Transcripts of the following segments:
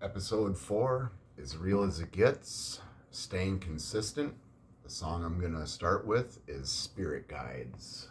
Episode 4, As Real as It Gets, Staying Consistent. The song I'm going to start with is Spirit Guides.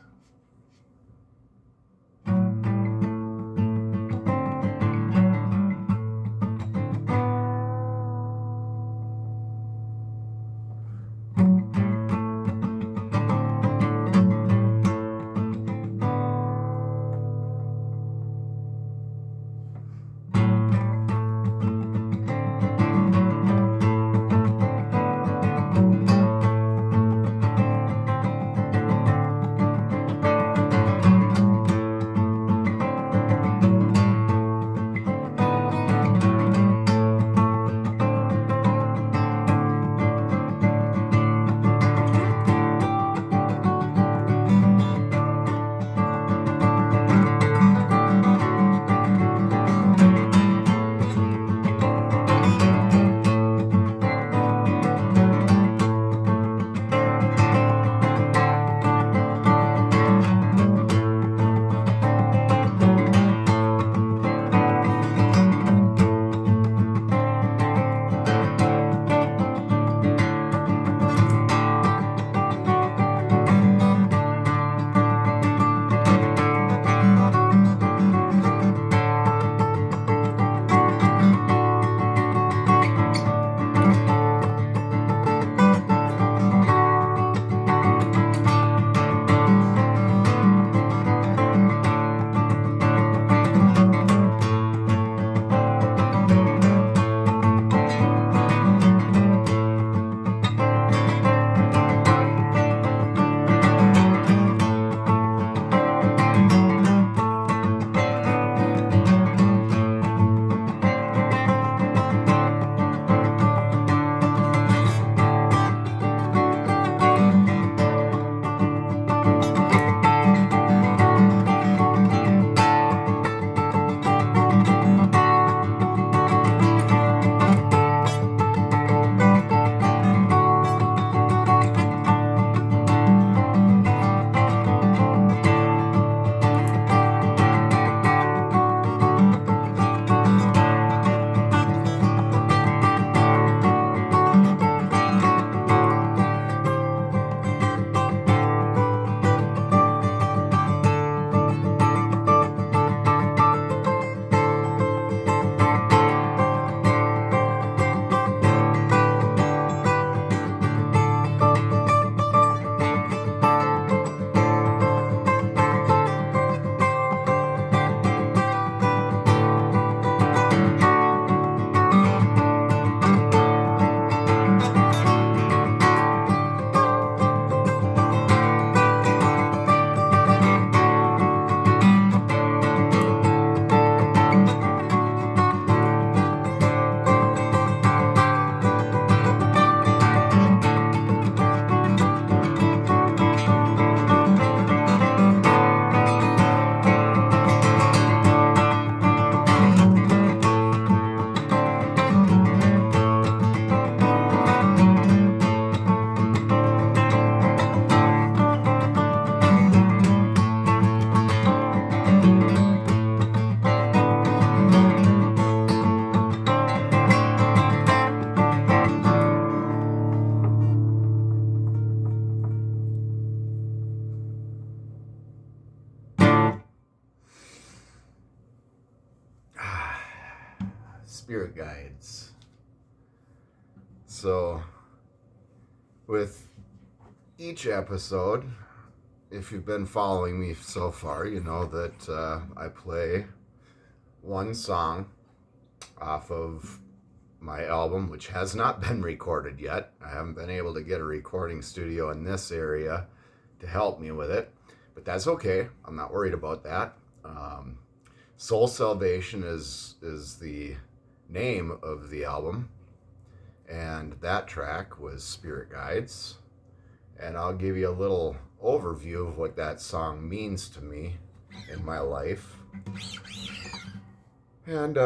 Spirit Guides. So, with each episode, if you've been following me so far, you know that I play one song off of my album, which has not been recorded yet. I haven't been able to get a recording studio in this area to help me with it, but that's okay. I'm not worried about that. Soul Salvation is the name of the album, and that track was Spirit Guides. And I'll give you a little overview of what that song means to me in my life, and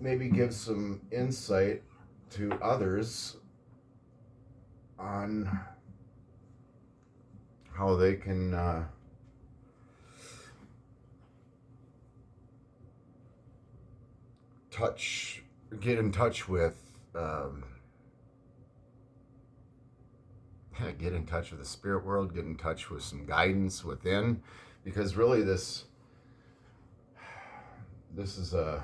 maybe give some insight to others on how they can get in touch with, get in touch with the spirit world, get in touch with some guidance within, because really this is a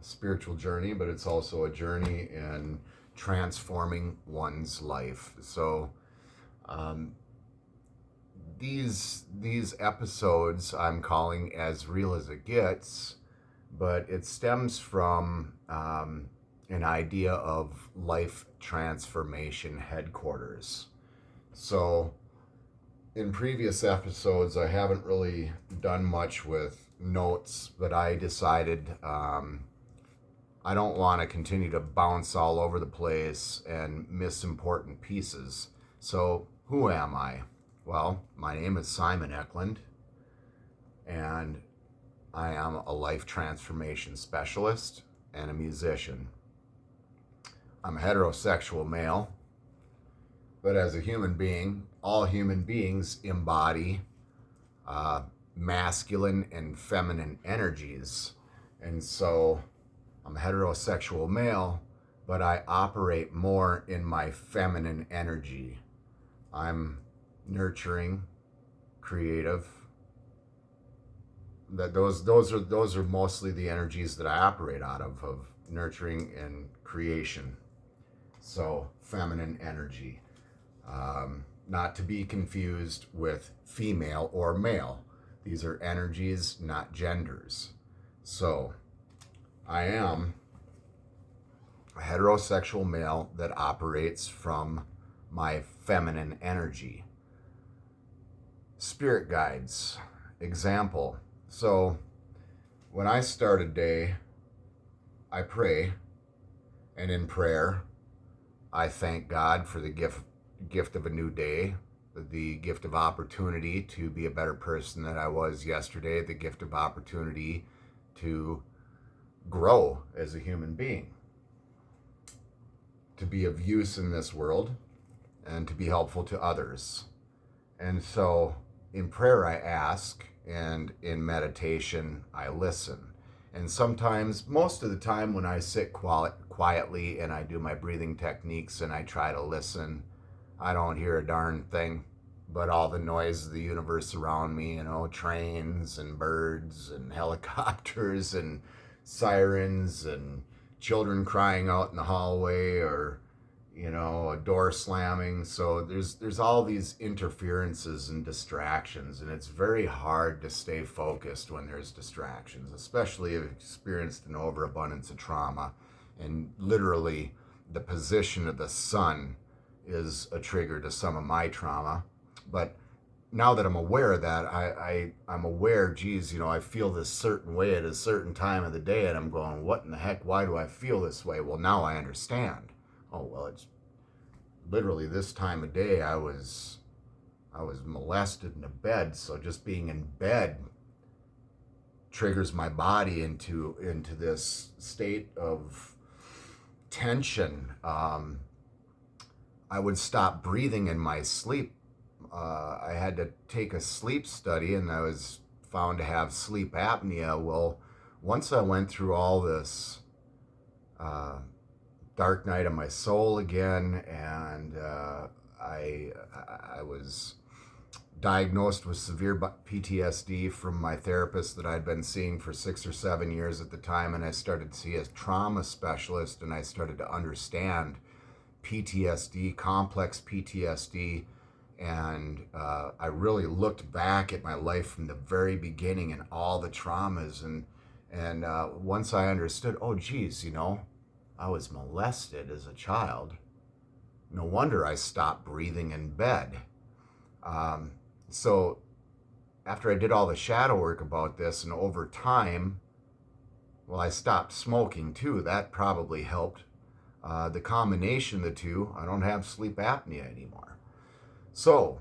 spiritual journey, but it's also a journey in transforming one's life. So these episodes I'm calling As Real as It Gets, but it stems from an idea of life transformation headquarters. So in previous episodes, I haven't really done much with notes, but I decided I don't want to continue to bounce all over the place and miss important pieces. So who am I? Well, my name is Simon Eklund, and I am a life transformation specialist and a musician. I'm a heterosexual male, but as a human being, all human beings embody masculine and feminine energies. And so I'm a heterosexual male, but I operate more in my feminine energy. I'm nurturing, creative. Those are mostly the energies that I operate out of nurturing and creation. So feminine energy, not to be confused with female or male. These are energies, not genders. So I am a heterosexual male that operates from my feminine energy. Spirit guides, example. So when I start a day, I pray, and in prayer, I thank God for the gift of a new day, the gift of opportunity to be a better person than I was yesterday, the gift of opportunity to grow as a human being, to be of use in this world, and to be helpful to others. And so in prayer I ask, and in meditation I listen. And sometimes, most of the time, when I sit quietly and I do my breathing techniques and I try to listen, I don't hear a darn thing but all the noise of the universe around me, trains and birds and helicopters and sirens and children crying out in the hallway, or a door slamming. So there's all these interferences and distractions, and it's very hard to stay focused when there's distractions, especially if you've experienced an overabundance of trauma. And literally, the position of the sun is a trigger to some of my trauma. But now that I'm aware of that, I'm aware, I feel this certain way at a certain time of the day, and I'm going, what in the heck? Why do I feel this way? Well, now I understand. Oh, well, it's literally this time of day I was molested in a bed, so just being in bed triggers my body into this state of tension. I would stop breathing in my sleep. I had to take a sleep study, and I was found to have sleep apnea. Well, once I went through all this dark night of my soul again, and I was diagnosed with severe PTSD from my therapist that I'd been seeing for 6 or 7 years at the time, and I started to see a trauma specialist, and I started to understand PTSD, complex PTSD, and I really looked back at my life from the very beginning and all the traumas, and once I understood, oh geez, I was molested as a child. No wonder I stopped breathing in bed. So after I did all the shadow work about this, and over time, well, I stopped smoking too. That probably helped. The combination of the two, I don't have sleep apnea anymore. So,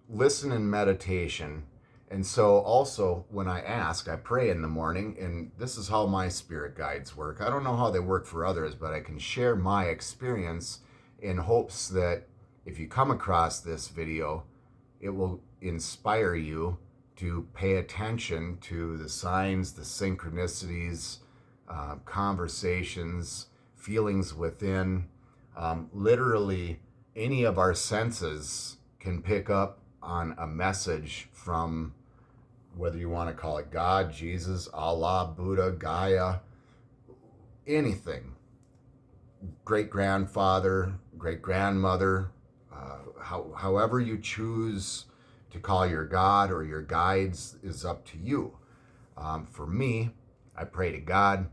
listen and meditation. And so also when I ask, I pray in the morning, and this is how my spirit guides work. I don't know how they work for others, but I can share my experience in hopes that if you come across this video, it will inspire you to pay attention to the signs, the synchronicities, conversations, feelings within. Literally, any of our senses can pick up on a message from, whether you want to call it God, Jesus, Allah, Buddha, Gaia, anything. Great grandfather, great grandmother, however you choose to call your God or your guides is up to you. For me, I pray to God,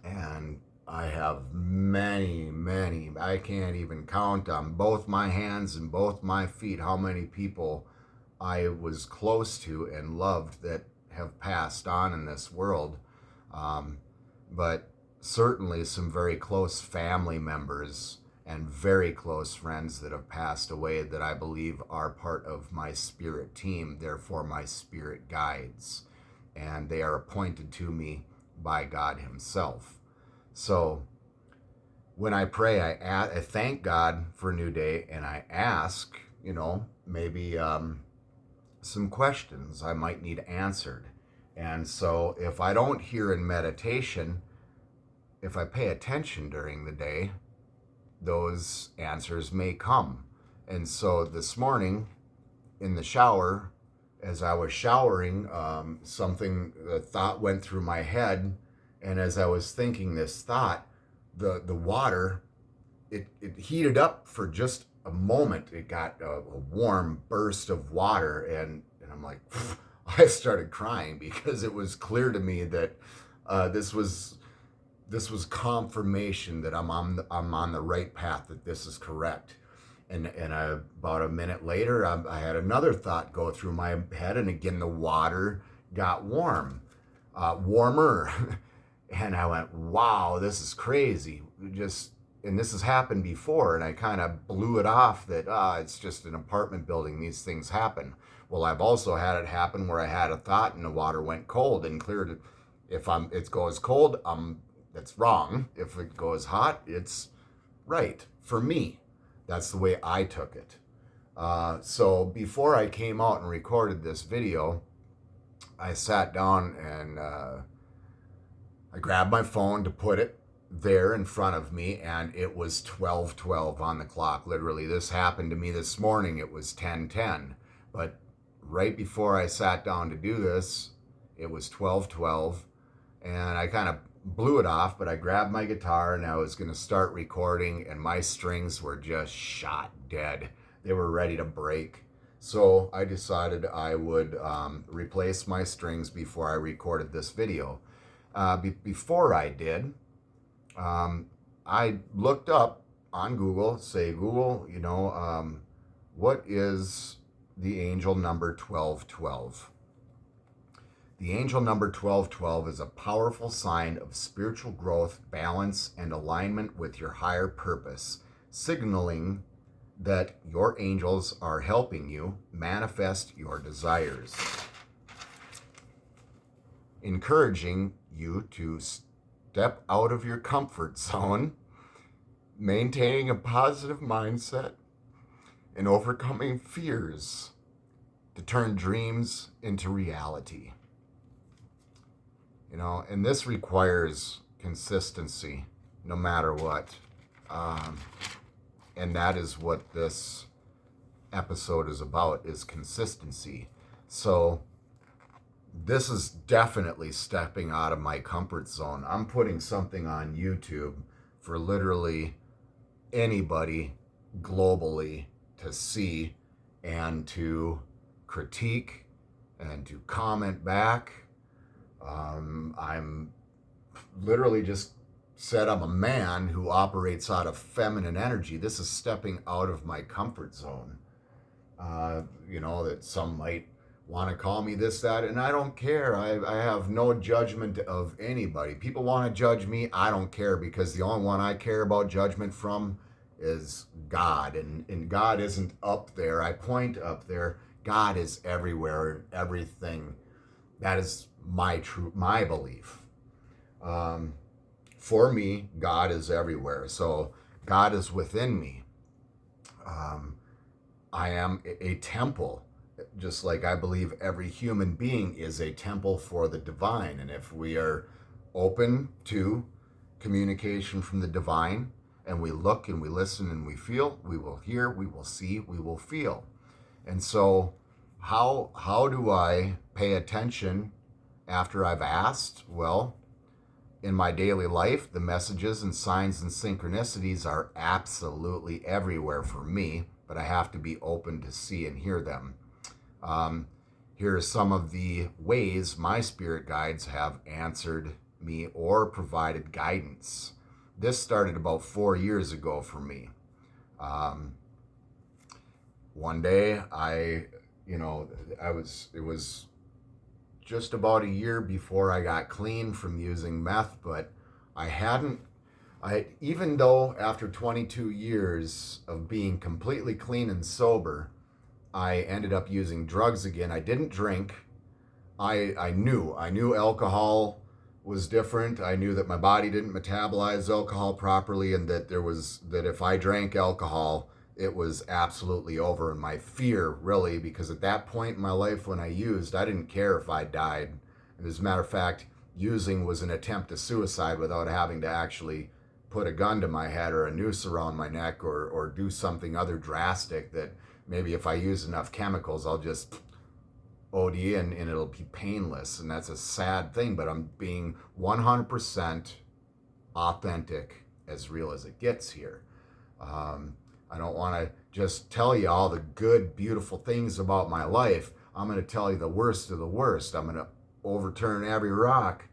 and I have many, I can't even count on both my hands and both my feet how many people I was close to and loved that have passed on in this world. But certainly some very close family members and very close friends that have passed away that I believe are part of my spirit team, therefore my spirit guides. And they are appointed to me by God Himself. So when I pray, I thank God for a new day, and I ask, maybe some questions I might need answered. And so if I don't hear in meditation, if I pay attention during the day, those answers may come. And so this morning in the shower, as I was showering, a thought went through my head. And as I was thinking this thought, the water, it heated up for just a moment. It got a warm burst of water, and I'm like, I started crying because it was clear to me that this was confirmation that I'm on the right path, that this is correct. And about a minute later, I had another thought go through my head, and again the water got warmer. And I went, wow, this is crazy. And this has happened before, and I kind of blew it off that it's just an apartment building, these things happen. Well, I've also had it happen where I had a thought and the water went cold and cleared it. If it goes cold, that's wrong. If it goes hot, it's right for me. That's the way I took it. So before I came out and recorded this video, I sat down and I grabbed my phone to put it there in front of me, and it was 12:12 on the clock. Literally, this happened to me this morning. It was 10:10. But right before I sat down to do this, it was 12:12, and I kind of blew it off, but I grabbed my guitar and I was going to start recording, and my strings were just shot dead. They were ready to break. So I decided I would replace my strings before I recorded this video. Before I did, I looked up on Google, Google, what is the angel number 1212? The angel number 1212 is a powerful sign of spiritual growth, balance, and alignment with your higher purpose, signaling that your angels are helping you manifest your desires, encouraging you to step out of your comfort zone, maintaining a positive mindset, and overcoming fears to turn dreams into reality. And this requires consistency no matter what. And that is what this episode is about, is consistency. So this is definitely stepping out of my comfort zone. I'm putting something on YouTube for literally anybody globally to see and to critique and to comment back. I'm literally just said I'm a man who operates out of feminine energy. This is stepping out of my comfort zone. That some might want to call me this, that, and I don't care. I have no judgment of anybody. People want to judge me. I don't care, because the only one I care about judgment from is God. And God isn't up there. I point up there. God is everywhere, everything. That is my belief. For me, God is everywhere. So God is within me. I am a temple just like I believe every human being is a temple for the divine. And if we are open to communication from the divine, and we look and we listen and we feel, we will hear, we will see, we will feel. And so how do I pay attention after I've asked? Well, in my daily life, the messages and signs and synchronicities are absolutely everywhere for me, but I have to be open to see and hear them. Here are some of the ways my spirit guides have answered me or provided guidance. This started about 4 years ago for me. One day it was just about a year before I got clean from using meth, but even though after 22 years of being completely clean and sober, I ended up using drugs again. I didn't drink. I knew alcohol was different. I knew that my body didn't metabolize alcohol properly, and that if I drank alcohol, it was absolutely over. And my fear, really, because at that point in my life when I used, I didn't care if I died. And as a matter of fact, using was an attempt to suicide without having to actually put a gun to my head or a noose around my neck or do something other drastic that maybe if I use enough chemicals, I'll just OD and it'll be painless. And that's a sad thing, but I'm being 100% authentic, as real as it gets here. I don't want to just tell you all the good, beautiful things about my life. I'm going to tell you the worst of the worst. I'm going to overturn every rock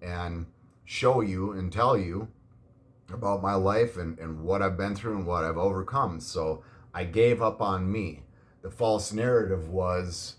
and show you and tell you about my life and what I've been through and what I've overcome. So I gave up on me. The false narrative was,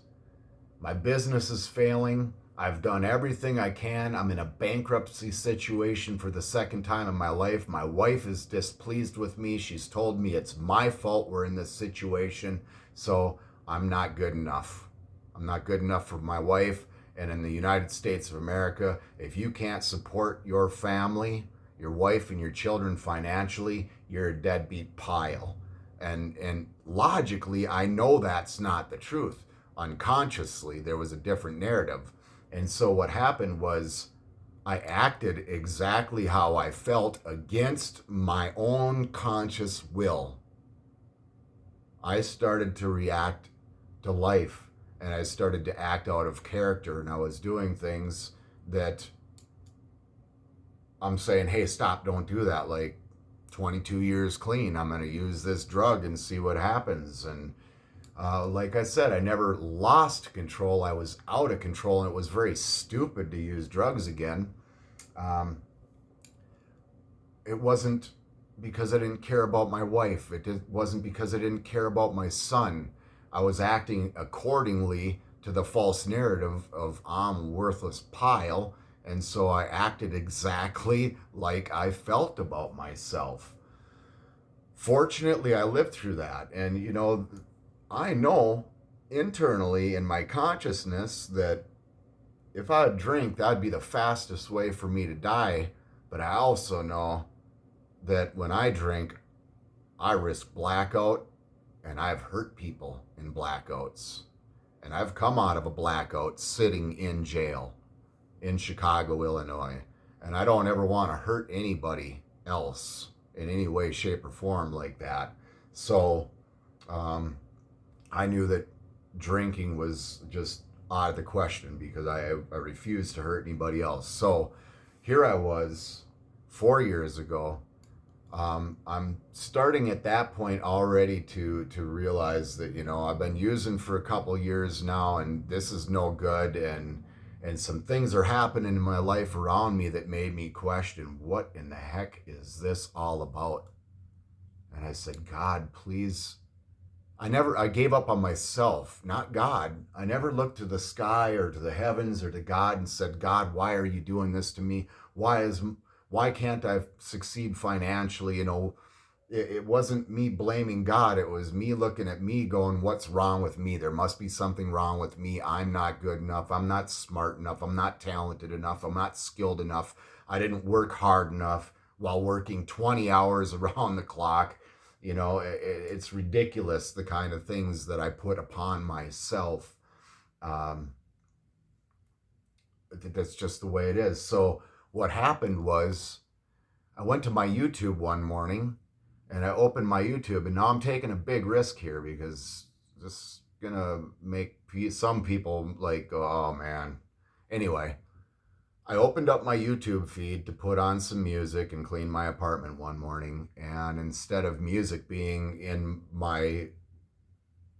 my business is failing. I've done everything I can. I'm in a bankruptcy situation for the second time in my life. My wife is displeased with me. She's told me it's my fault we're in this situation. So I'm not good enough. I'm not good enough for my wife. And in the United States of America, if you can't support your family, your wife and your children financially, you're a deadbeat pile. And logically, I know that's not the truth. Unconsciously, there was a different narrative. And so what happened was I acted exactly how I felt against my own conscious will. I started to react to life, and I started to act out of character, and I was doing things that I'm saying, hey, stop, don't do that. Like, 22 years clean, I'm going to use this drug and see what happens. And like I said, I never lost control. I was out of control, and it was very stupid to use drugs again. It wasn't because I didn't care about my wife. It wasn't because I didn't care about my son. I was acting accordingly to the false narrative of I'm a worthless pile, and so I acted exactly like I felt about myself. Fortunately, I lived through that, and I know internally in my consciousness that if I drink, that'd be the fastest way for me to die. But I also know that when I drink, I risk blackout, and I've hurt people in blackouts. And I've come out of a blackout sitting in jail in Chicago, Illinois. And I don't ever want to hurt anybody else in any way, shape, or form like that. So, I knew that drinking was just out of the question because I refused to hurt anybody else. So here I was 4 years ago. I'm starting at that point already to realize that, I've been using for a couple years now, and this is no good. And some things are happening in my life around me that made me question, what in the heck is this all about? And I said, God, please. I gave up on myself, not God. I never looked to the sky or to the heavens or to God and said, God, why are you doing this to me? Why can't I succeed financially? It wasn't me blaming God. It was me looking at me going, what's wrong with me? There must be something wrong with me. I'm not good enough. I'm not smart enough. I'm not talented enough. I'm not skilled enough. I didn't work hard enough while working 20 hours around the clock. It's ridiculous the kind of things that I put upon myself. Um, that's just the way it is. So what happened was I went to my YouTube one morning and I opened my YouTube, and now I'm taking a big risk here because this is gonna make some people like, oh man. Anyway, I opened up my YouTube feed to put on some music and clean my apartment one morning, and instead of music being in my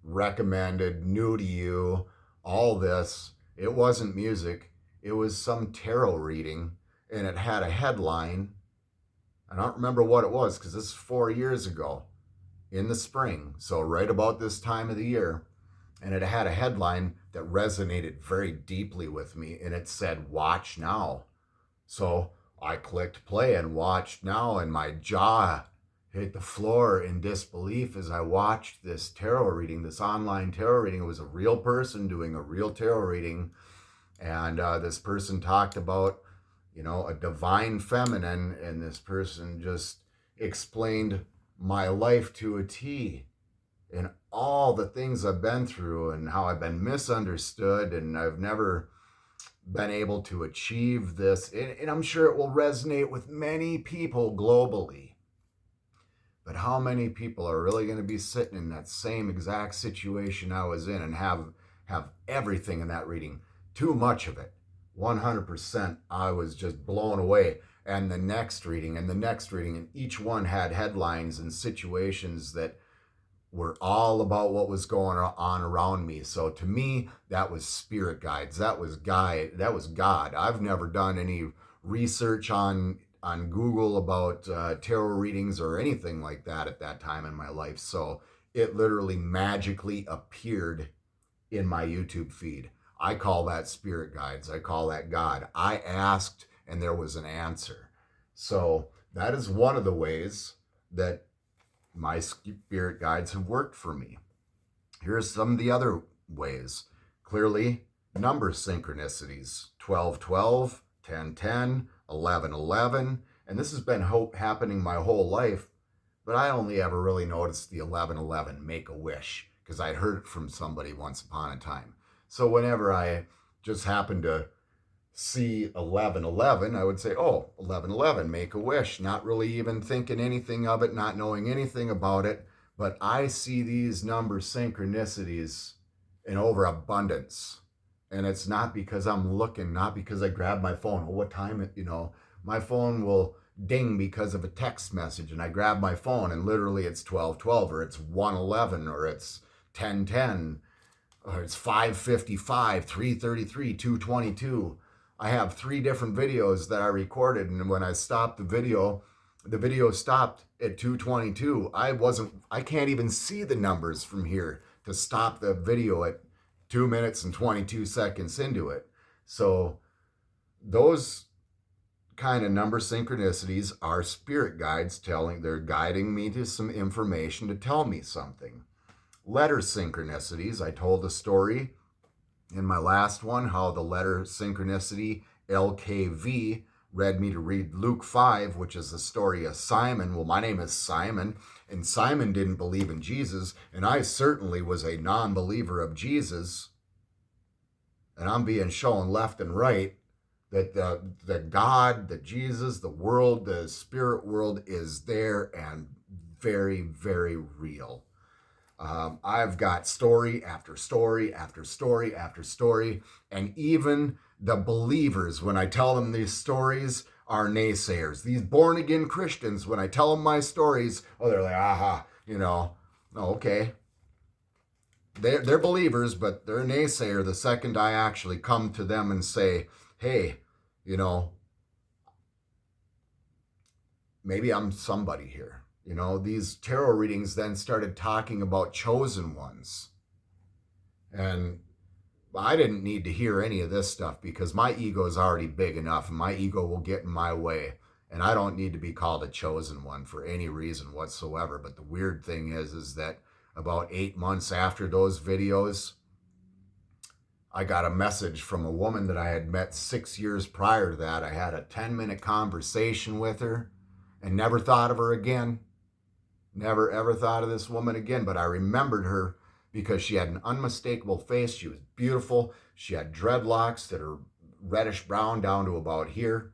recommended new to you, all this, it wasn't music. It was some tarot reading, and it had a headline. I don't remember what it was because this is 4 years ago in the spring. So, right about this time of the year. And it had a headline that resonated very deeply with me. And it said, "Watch now." So I clicked play and watched now. And my jaw hit the floor in disbelief as I watched this tarot reading, this online tarot reading. It was a real person doing a real tarot reading. And this person talked about a divine feminine, and this person just explained my life to a T and all the things I've been through and how I've been misunderstood and I've never been able to achieve this. And I'm sure it will resonate with many people globally. But how many people are really going to be sitting in that same exact situation I was in and have everything in that reading? Too much of it. 100%. I was just blown away. And the next reading and the next reading, and each one had headlines and situations that were all about what was going on around me. So to me, that was spirit guides. That was God. I've never done any research on Google about tarot readings or anything like that at that time in my life. So it literally magically appeared in my YouTube feed. I call that spirit guides. I call that God. I asked and there was an answer. So that is one of the ways that my spirit guides have worked for me. Here's some of the other ways. Clearly, number synchronicities: 12-12, 10-10, 11-11. And this has been happening my whole life, but I only ever really noticed the 11-11, make a wish, because I'd heard it from somebody once upon a time. So whenever I just happened to see 11-11, I would say, oh, 11-11, make a wish, not really even thinking anything of it, not knowing anything about it. But I see these number synchronicities in overabundance. And it's not because I'm looking, not because I grab my phone. Oh, what time, my phone will ding because of a text message, and I grab my phone and literally it's 12-12 or it's 1-11 or it's 10-10. Or it's 5:55, 3:33, 2:22. I have 3 different videos that I recorded, and when I stopped the video stopped at 2:22. I can't even see the numbers from here to stop the video at 2 minutes and 22 seconds into it. So those kind of number synchronicities are spirit guides they're guiding me to some information to tell me something. Letter synchronicities. I told a story in my last one how the letter synchronicity LKV led me to read Luke 5, which is the story of Simon. Well, my name is Simon, and Simon didn't believe in Jesus, and I certainly was a non-believer of Jesus. And I'm being shown left and right that the God, the Jesus, the world, the spirit world is there and very, very real. I've got story after story after story after story, and even the believers, when I tell them these stories, are naysayers. These born-again Christians, when I tell them my stories, they're like, aha, okay. They're believers, but they're a naysayer the second I actually come to them and say, hey, maybe I'm somebody here. These tarot readings then started talking about chosen ones. And I didn't need to hear any of this stuff because my ego is already big enough and my ego will get in my way. And I don't need to be called a chosen one for any reason whatsoever. But the weird thing is that about 8 months after those videos, I got a message from a woman that I had met 6 years prior to that. I had a 10-minute conversation with her and never thought of her again. Never ever thought of this woman again, but I remembered her because she had an unmistakable face. She was beautiful. She had dreadlocks that are reddish brown down to about here.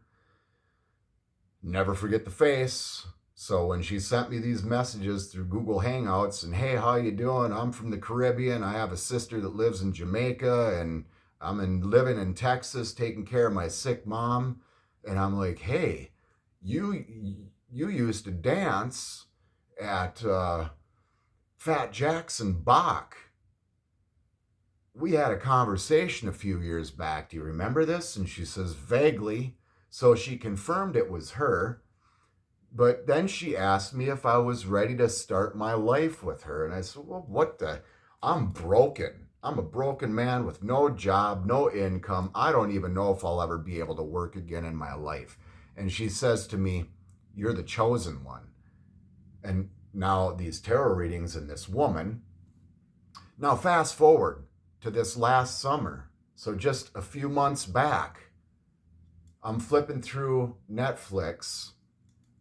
Never forget the face. So when she sent me these messages through Google Hangouts and, hey, how you doing? I'm from the Caribbean. I have a sister that lives in Jamaica, and living in Texas taking care of my sick mom. And I'm like, hey, you used to dance at Fat Jackson Bach. We had a conversation a few years back. Do you remember this? And she says, vaguely. So she confirmed it was her. But then she asked me if I was ready to start my life with her. And I said, well, what the? I'm broken. I'm a broken man with no job, no income. I don't even know if I'll ever be able to work again in my life. And she says to me, you're the chosen one. And now these tarot readings and this woman. Now fast forward to this last summer. So just a few months back, I'm flipping through Netflix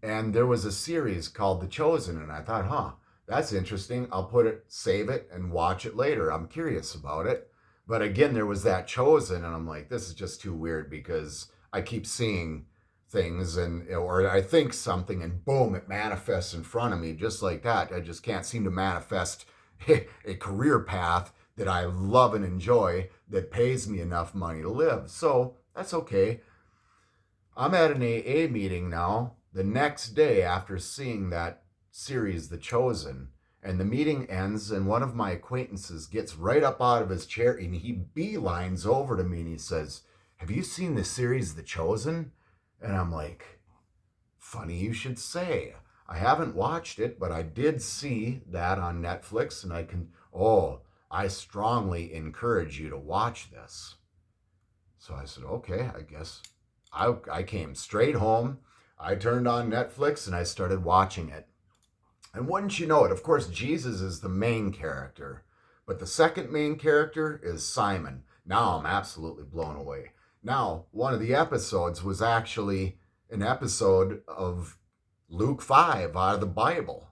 and there was a series called The Chosen. And I thought, that's interesting. I'll save it and watch it later. I'm curious about it. But again, there was that Chosen and I'm like, this is just too weird because I keep seeing things or I think something and boom, it manifests in front of me just like that. I just can't seem to manifest a career path that I love and enjoy that pays me enough money to live. So that's okay. I'm at an AA meeting now the next day after seeing that series, The Chosen, and the meeting ends and one of my acquaintances gets right up out of his chair and he beelines over to me and he says, have you seen the series The Chosen? And I'm like, funny you should say. I haven't watched it, but I did see that on Netflix and I strongly encourage you to watch this. So I said, okay, I guess. I came straight home. I turned on Netflix and I started watching it. And wouldn't you know it, of course, Jesus is the main character, but the second main character is Simon. Now I'm absolutely blown away. Now, one of the episodes was actually an episode of Luke 5 out of the Bible.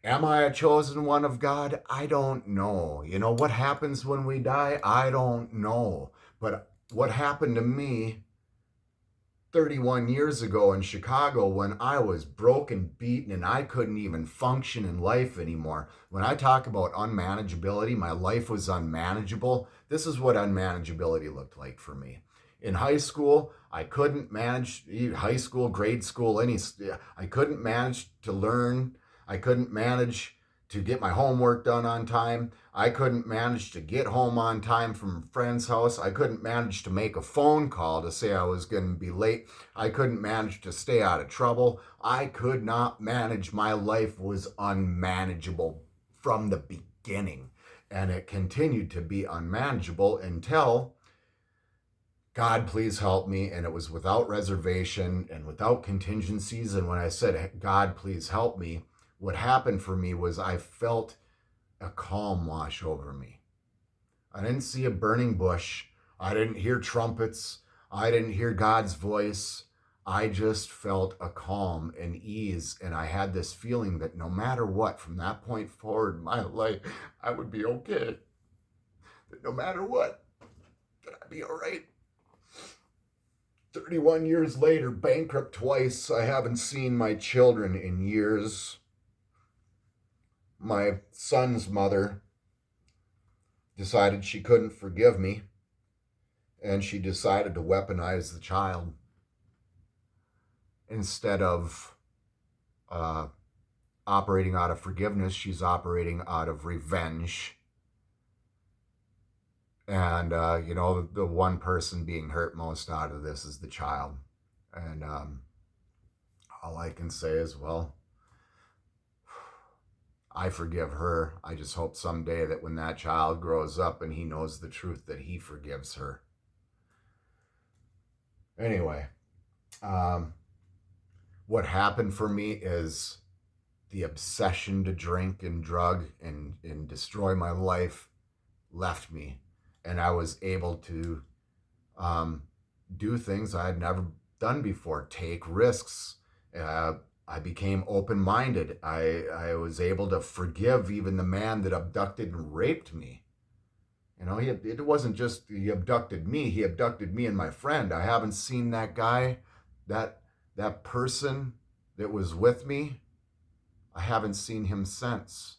Am I a chosen one of God? I don't know. You know, what happens when we die? I don't know. But what happened to me 31 years ago in Chicago when I was broken, beaten, and I couldn't even function in life anymore. When I talk about unmanageability, my life was unmanageable. This is what unmanageability looked like for me. In high school, I couldn't manage high school, grade school, I couldn't manage to learn. I couldn't manage to get my homework done on time. I couldn't manage to get home on time from a friend's house. I couldn't manage to make a phone call to say I was going to be late. I couldn't manage to stay out of trouble. I could not manage. My life was unmanageable from the beginning. And it continued to be unmanageable until God, please help me. And it was without reservation and without contingencies. And when I said, God, please help me, what happened for me was I felt a calm wash over me. I didn't see a burning bush. I didn't hear trumpets. I didn't hear God's voice. I just felt a calm and ease. And I had this feeling that no matter what, from that point forward in my life, I would be okay. That no matter what, that I'd be all right. 31 years later, bankrupt twice. I haven't seen my children in years. My son's mother decided she couldn't forgive me, and she decided to weaponize the child. Instead of operating out of forgiveness, she's operating out of revenge. And, the one person being hurt most out of this is the child. And all I can say is, well, I forgive her. I just hope someday that when that child grows up and he knows the truth, that he forgives her. Anyway, what happened for me is the obsession to drink and drug and destroy my life left me. And I was able to do things I had never done before, take risks. I became open-minded. I was able to forgive even the man that abducted and raped me. You know, it wasn't just he abducted me, he abducted me and my friend. I haven't seen that guy, that that person that was with me. I haven't seen him since.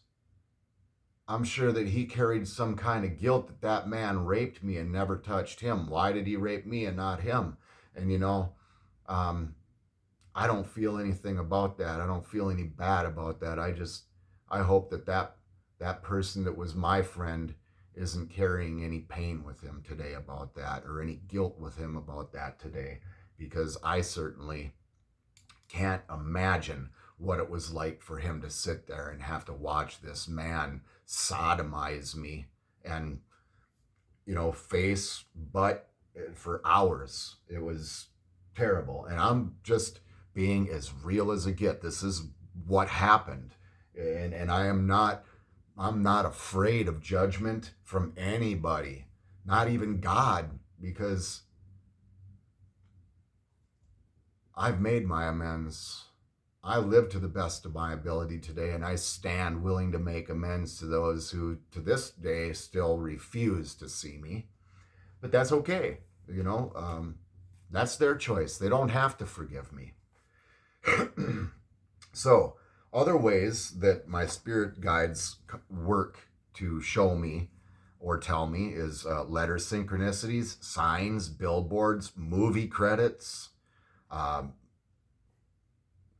I'm sure that he carried some kind of guilt that that man raped me and never touched him. Why did he rape me and not him? And you know, um, I don't feel anything about that. I don't feel any bad about that. I hope that that person that was my friend isn't carrying any pain with him today about that, or any guilt with him about that today, because I certainly can't imagine what it was like for him to sit there and have to watch this man sodomize me and, you know, face butt for hours. It was terrible. And I'm just being as real as it get. This is what happened. And I'm not afraid of judgment from anybody, not even God, because I've made my amends. I live to the best of my ability today, and I stand willing to make amends to those who to this day still refuse to see me. But that's okay. You know, that's their choice. They don't have to forgive me. So, other ways that my spirit guides work to show me or tell me is letter synchronicities, signs, billboards, movie credits, um,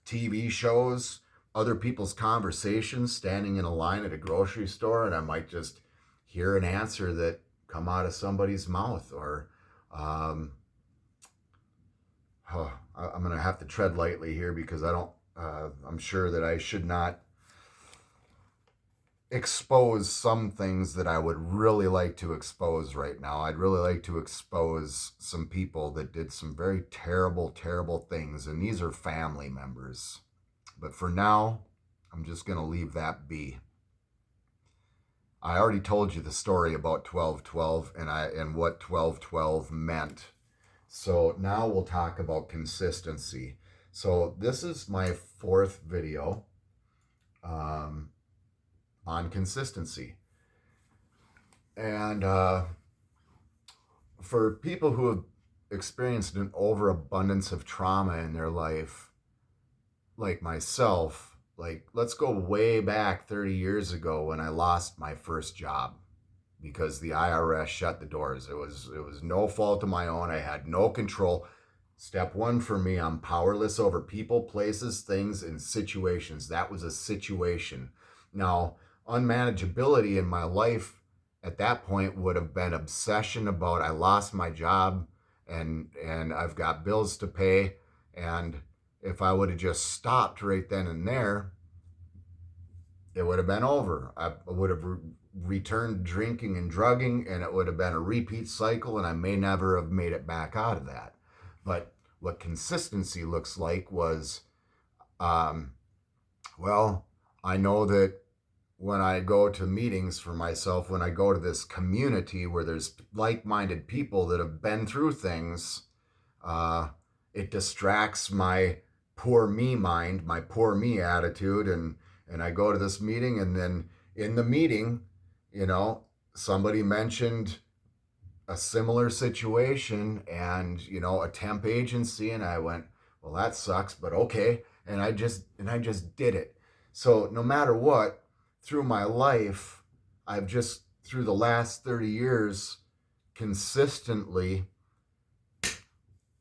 TV shows, other people's conversations, standing in a line at a grocery store, and I might just hear an answer that come out of somebody's mouth, or I'm going to have to tread lightly here because I'm sure that I should not expose some things that I would really like to expose right now. I'd really like to expose some people that did some very terrible, terrible things, and these are family members. But for now, I'm just going to leave that be. I already told you the story about 1212 and what 1212 meant. So now we'll talk about consistency. So this is my fourth video on consistency. And for people who have experienced an overabundance of trauma in their life, like myself, like let's go way back 30 years ago when I lost my first job because the IRS shut the doors. It was no fault of my own. I had no control. Step one for me, I'm powerless over people, places, things, and situations. That was a situation. Now, unmanageability in my life at that point would have been obsession about I lost my job and I've got bills to pay. And if I would have just stopped right then and there, it would have been over. I would have returned drinking and drugging, and it would have been a repeat cycle, and I may never have made it back out of that. But what consistency looks like was, well, I know that when I go to meetings for myself, when I go to this community where there's like-minded people that have been through things, it distracts my poor me mind, my poor me attitude, and I go to this meeting, and then in the meeting, you know, somebody mentioned a similar situation and, you know, a temp agency, and I went, well, that sucks, but okay. And I just did it. So no matter what, through my life, I've just, through the last 30 years, consistently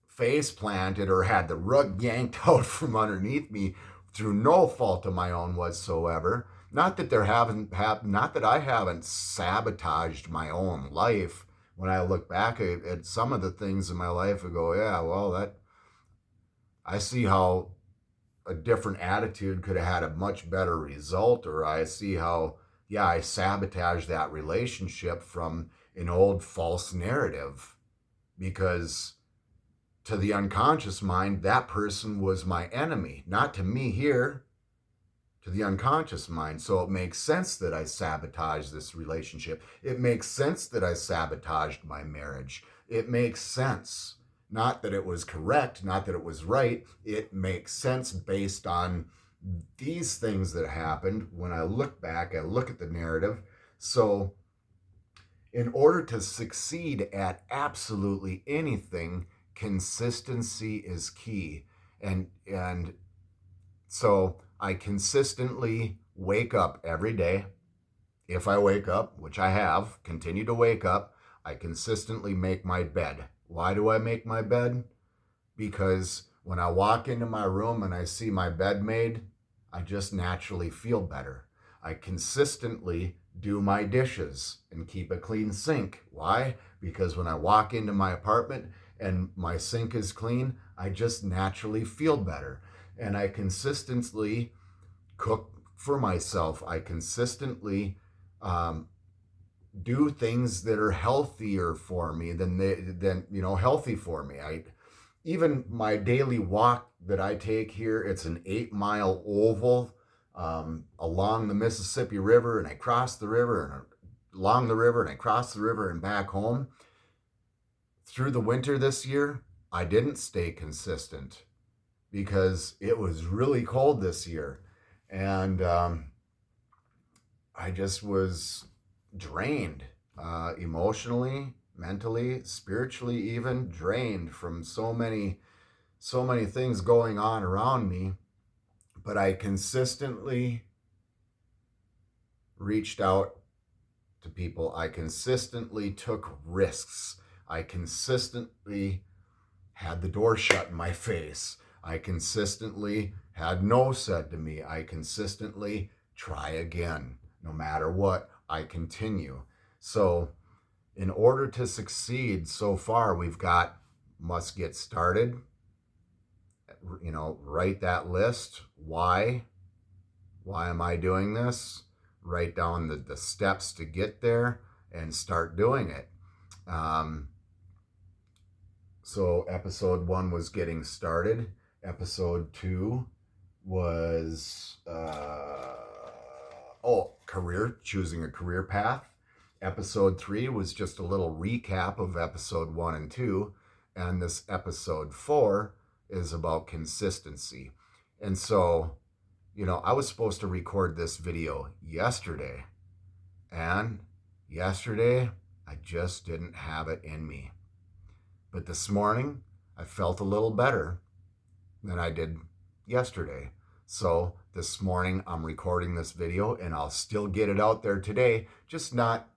face planted or had the rug yanked out from underneath me through no fault of my own whatsoever. Not that I haven't sabotaged my own life. When I look back at some of the things in my life, I go, yeah, well, I see how a different attitude could have had a much better result, or I see how, yeah, I sabotaged that relationship from an old false narrative, because to the unconscious mind, that person was my enemy, not to me here, to the unconscious mind. So it makes sense that I sabotaged this relationship. It makes sense that I sabotaged my marriage. It makes sense. Not that it was correct, not that it was right. It makes sense based on these things that happened. When I look back, I look at the narrative. So, in order to succeed at absolutely anything, consistency is key. And so I consistently wake up every day. If I wake up, which I have, continue to wake up, I consistently make my bed. Why do I make my bed? Because when I walk into my room and I see my bed made, I just naturally feel better. I consistently do my dishes and keep a clean sink. Why? Because when I walk into my apartment and my sink is clean, I just naturally feel better. And I consistently cook for myself. I consistently do things that are healthier for me than healthy for me. Even my daily walk that I take here, it's an 8-mile oval along the Mississippi River, and I cross the river and along the river, and I cross the river and back home. Through the winter this year, I didn't stay consistent because it was really cold this year, and I just was drained emotionally, mentally, spiritually, even drained from so many things going on around me. But I consistently reached out to people. I consistently took risks. I consistently had the door shut in my face. I consistently had no said to me. I consistently try again. No matter what, I continue. So in order to succeed, so far we've got must get started. Write that list. Why am I doing this? Write down the steps to get there and start doing it. So episode 1 was getting started. Episode 2 was choosing a career path. Episode 3 was just a little recap of episode 1 and 2. And this episode 4 is about consistency. And so, I was supposed to record this video yesterday. And yesterday, I just didn't have it in me. But this morning, I felt a little better than I did yesterday. So this morning, I'm recording this video, and I'll still get it out there today, just not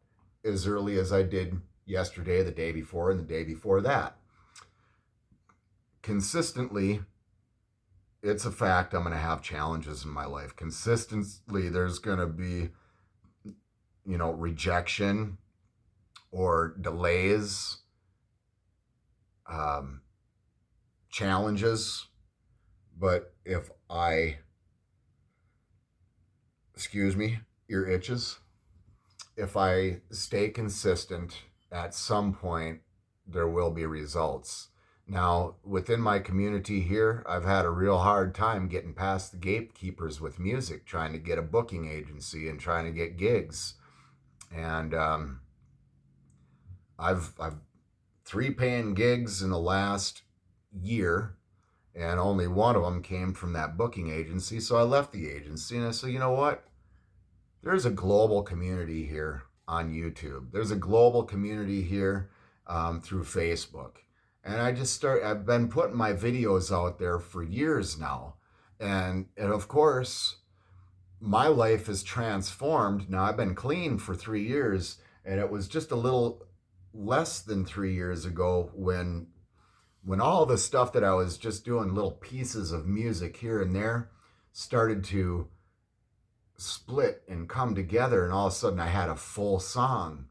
as early as I did yesterday, the day before, and the day before that. Consistently, it's a fact I'm going to have challenges in my life. Consistently, there's going to be, rejection or delays, challenges. But if ear itches. If I stay consistent, at some point, there will be results. Now, within my community here, I've had a real hard time getting past the gatekeepers with music, trying to get a booking agency and trying to get gigs. And I've 3 paying gigs in the last year, and only one of them came from that booking agency. So I left the agency and I said, you know what? There's a global community here on YouTube. There's a global community here through Facebook. And I've been putting my videos out there for years now. And of course, my life is transformed. Now, I've been clean for 3 years, and it was just a little less than 3 years ago when all the stuff that I was just doing, little pieces of music here and there, started to split and come together, and all of a sudden I had a full song,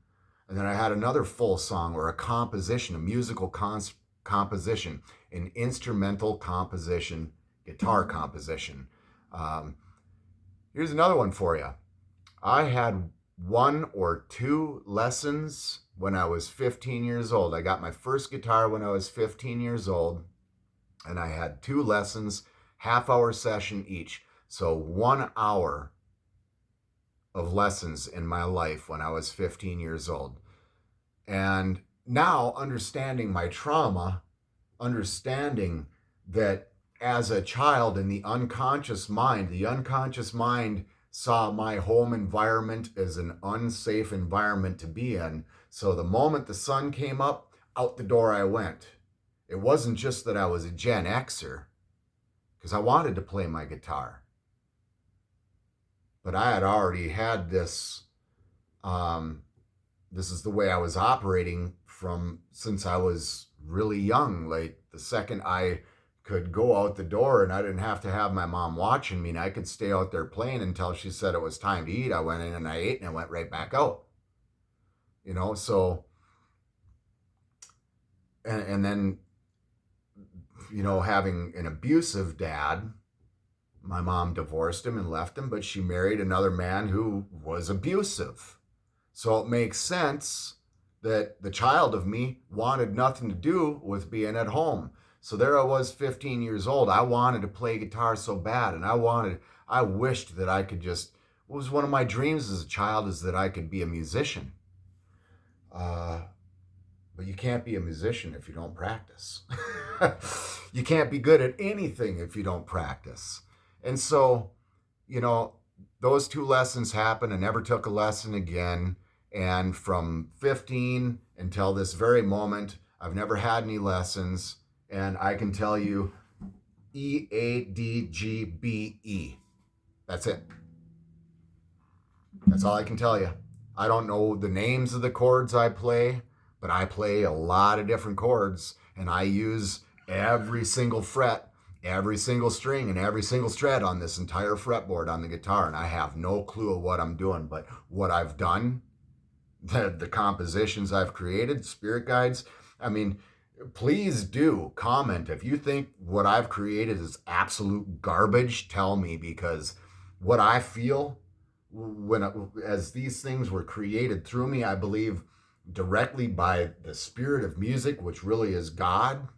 and then I had another full song, or a composition, a musical composition, an instrumental composition, guitar composition. Here's another one for you. I had 1 or 2 lessons when I was 15 years old. I got my first guitar when I was 15 years old, and I had 2 lessons, half-hour session each. So 1 hour of lessons in my life when I was 15 years old. And now, understanding my trauma, understanding that as a child in the unconscious mind saw my home environment as an unsafe environment to be in. So the moment the sun came up, out the door I went. It wasn't just that I was a Gen Xer, because I wanted to play my guitar. But I had already had this, this is the way I was operating from since I was really young. Like the second I could go out the door and I didn't have to have my mom watching me and I could stay out there playing until she said it was time to eat. I went in and I ate and I went right back out. So, and then, having an abusive dad, my mom divorced him and left him, but she married another man who was abusive. So it makes sense that the child of me wanted nothing to do with being at home. So there I was, 15 years old. I wanted to play guitar so bad, and I wished that I could what was one of my dreams as a child is that I could be a musician. But you can't be a musician if you don't practice. You can't be good at anything if you don't practice. And so, those 2 lessons happened. I never took a lesson again. And from 15 until this very moment, I've never had any lessons. And I can tell you EADGBE. That's it. That's all I can tell you. I don't know the names of the chords I play, but I play a lot of different chords, and I use every single fret, every single string, and every single string on this entire fretboard on the guitar, and I have no clue of what I'm doing. But what I've done, the compositions I've created, spirit guides, please do comment. If you think what I've created is absolute garbage, tell me, because what I feel as these things were created through me, I believe directly by the spirit of music, which really is God.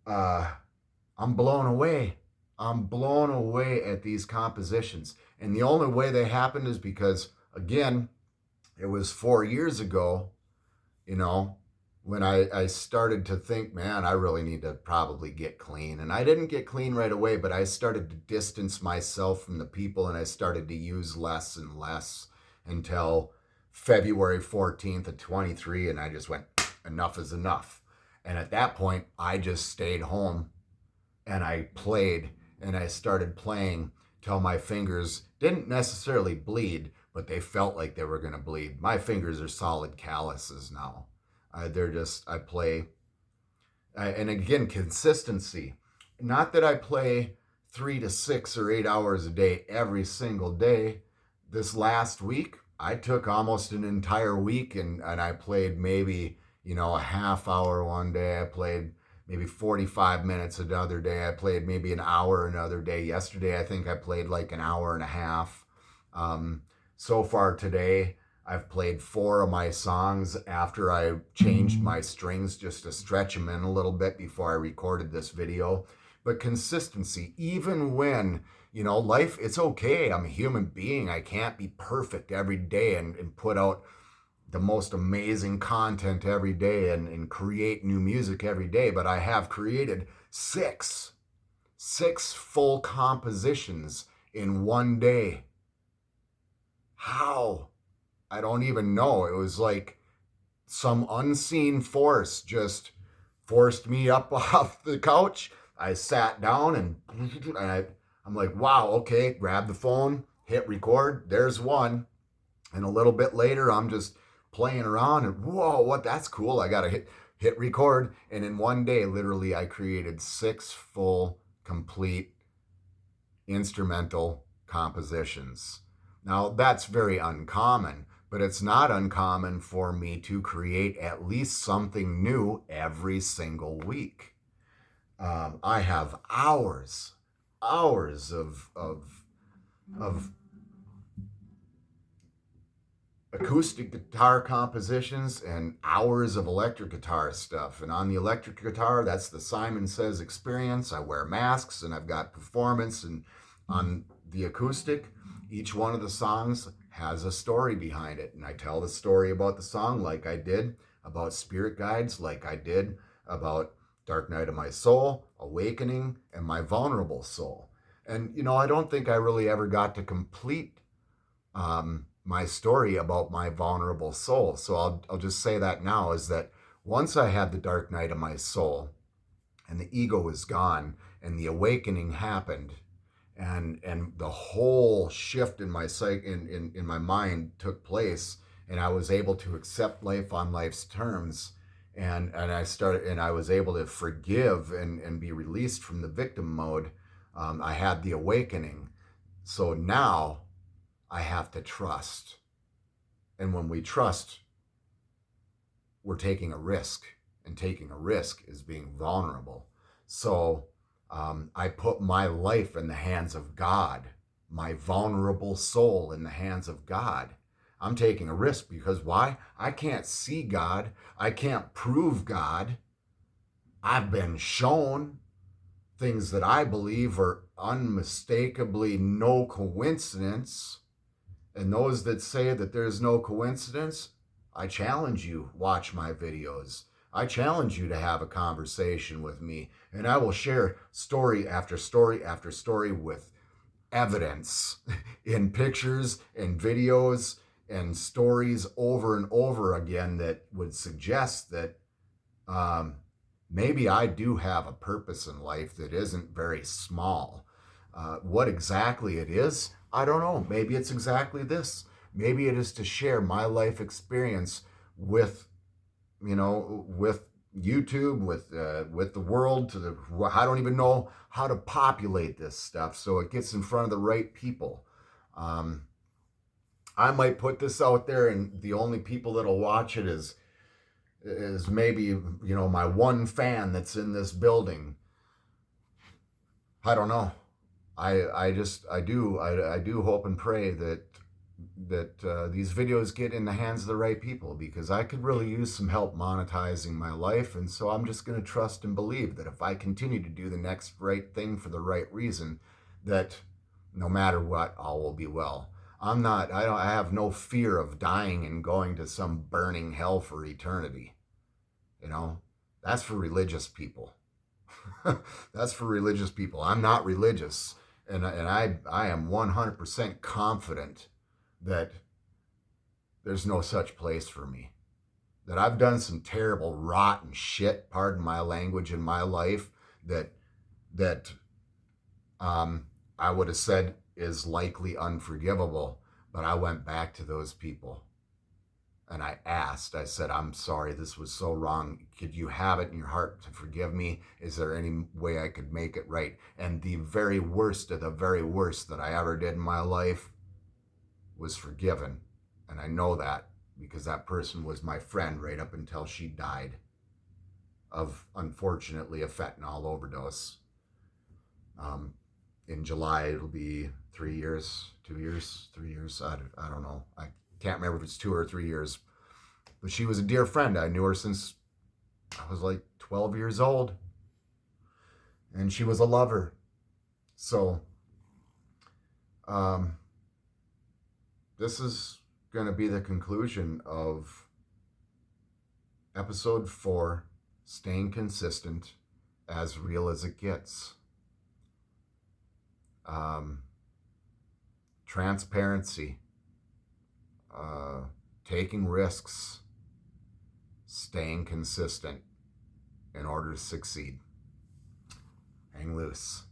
I'm blown away. I'm blown away at these compositions. And the only way they happened is because, again, it was 4 years ago, when I started to think, man, I really need to probably get clean. And I didn't get clean right away, but I started to distance myself from the people, and I started to use less and less until February 14th of 23, and I just went, enough is enough. And at that point, I just stayed home, and I played, and I started playing till my fingers didn't necessarily bleed, but they felt like they were going to bleed. My fingers are solid calluses now. I play. And again, consistency. Not that I play 3 to 6 or 8 hours a day every single day. This last week, I took almost an entire week and I played maybe, a half hour one day. I played maybe 45 minutes another day. I played maybe an hour another day. Yesterday, I think I played like an hour and a half. So far today, I've played 4 of my songs after I changed my strings just to stretch them in a little bit before I recorded this video. But consistency, even when, life, it's okay. I'm a human being. I can't be perfect every day and put out the most amazing content every day and create new music every day. But I have created 6 full compositions in one day. How? I don't even know. It was like some unseen force just forced me up off the couch. I sat down and I'm like, wow, okay, grab the phone, hit record, there's one. And a little bit later, I'm just playing around and whoa, that's cool. I got to hit record. And in one day, literally, I created 6 full, complete instrumental compositions. Now, that's very uncommon, but it's not uncommon for me to create at least something new every single week. I have hours of acoustic guitar compositions and hours of electric guitar stuff. And on the electric guitar, that's the Simon Says experience. I wear masks and I've got performance. And on the acoustic, each one of the songs has a story behind it. And I tell the story about the song like I did about spirit guides, like I did about Dark Night of My Soul, Awakening, and My Vulnerable Soul. And, I don't think I really ever got to complete my story about my vulnerable soul. So I'll just say that now is that once I had the dark night of my soul and the ego was gone and the awakening happened and the whole shift in my psyche in my mind took place, and I was able to accept life on life's terms, and I was able to forgive and be released from the victim mode. I had the awakening. So now I have to trust. And when we trust, we're taking a risk. And taking a risk is being vulnerable. So I put my life in the hands of God, my vulnerable soul in the hands of God. I'm taking a risk because why? I can't see God. I can't prove God. I've been shown things that I believe are unmistakably no coincidence. And those that say that there's no coincidence, I challenge you, watch my videos. I challenge you to have a conversation with me, and I will share story after story after story with evidence in pictures and videos and stories over and over again that would suggest that maybe I do have a purpose in life that isn't very small. What exactly it is, I don't know. Maybe it's exactly this. Maybe it is to share my life experience with, with YouTube, with the world. I don't even know how to populate this stuff so it gets in front of the right people. I might put this out there, and the only people that'll watch it is maybe my one fan that's in this building. I don't know. I do hope and pray that these videos get in the hands of the right people, because I could really use some help monetizing my life. And so I'm just going to trust and believe that if I continue to do the next right thing for the right reason, that no matter what, all will be well. I have no fear of dying and going to some burning hell for eternity. That's for religious people. That's for religious people. I'm not religious. And I am 100% confident that there's no such place for me. That I've done some terrible, rotten shit, pardon my language, in my life that I would have said is likely unforgivable. But I went back to those people and I said, I'm sorry, this was so wrong. Could you have it in your heart to forgive me? Is there any way I could make it right? And the very worst of the very worst that I ever did in my life was forgiven. And I know that because that person was my friend right up until she died of, unfortunately, a fentanyl overdose. In July, it'll be 3 years, 2 years, 3 years. I don't know. I can't remember if it's 2 or 3 years. But she was a dear friend. I knew her since I was like 12 years old. And she was a lover. So, this is going to be the conclusion of episode 4, Staying Consistent, As Real as It Gets. Transparency, taking risks, staying consistent in order to succeed. Hang loose.